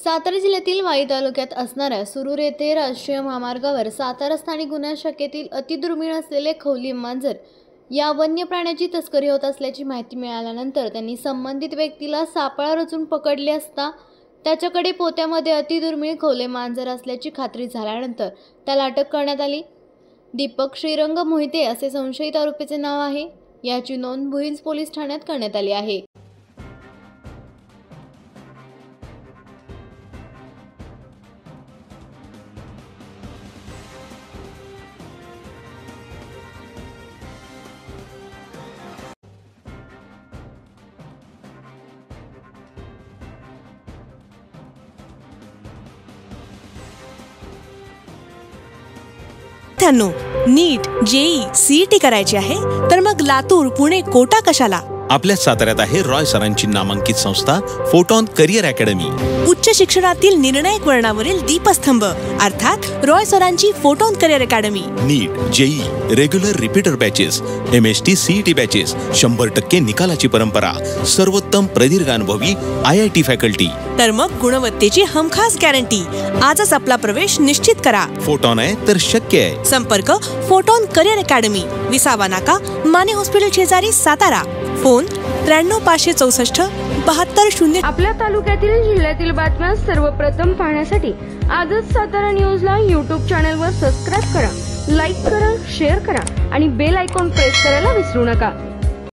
सातारा जिल्ह्यातील वाई तालुक्यात असणाऱ्या सुरूर येथे राष्ट्रीय महामार्गावर सातारा स्थानिक गुन्हा शाखेतील अतिदुर्मिळ असलेले खवली मांजर या वन्य प्राण्याची तस्करी होत असल्याची माहिती मिळाल्यानंतर त्यांनी संबंधित व्यक्तीला सापळा रचून पकडले असता त्याच्याकडे पोत्यामध्ये अतिदुर्मिळ खवले मांजर असल्याची खात्री झाल्यानंतर त्याला अटक करण्यात आली। दीपक श्रीरंग मोहिते असे संशयित आरोपीचे नाव आहे। याची नोंद भुईंज पोलीस ठाण्यात करण्यात आली आहे। नीट जेई सीईटी करायची आहे तर मग लातूर पुणे कोटा कशाला। आपल्या साताऱ्यात आहे रॉय सरांची नामांकित संस्था फोटॉन करिअर अकॅडमी। उच्च शिक्षणातील निर्णायक वळणावरील दीपस्तंभ अर्थात रॉय सरांची photon career academy. NEET JEE regular repeater batches MST CET batches 100% निकालाची परंपरा सर्वोत्तम प्रदीर्घ अनुभवी IIT फॅकल्टी तर मग गुणवत्तेची हमखास गॅरंटी। आजच आपला प्रवेश निश्चित करा। फोटॉन आहे तर शक्य आहे। संपर्क फोटॉन करिअर अकॅडमी विसावा नाका माने हॉस्पिटल शेजारी सातारा। फोन 93 564 72 0। आपल्या तालुक्यातील जिल्ह्यातील बातम्या सर्वप्रथम पाहण्यासाठी आजच सातारा न्यूजला YouTube चॅनलवर सबस्क्राइब करा, लाईक करा, शेअर करा आणि बेल आयकॉन प्रेस करायला विसरू नका।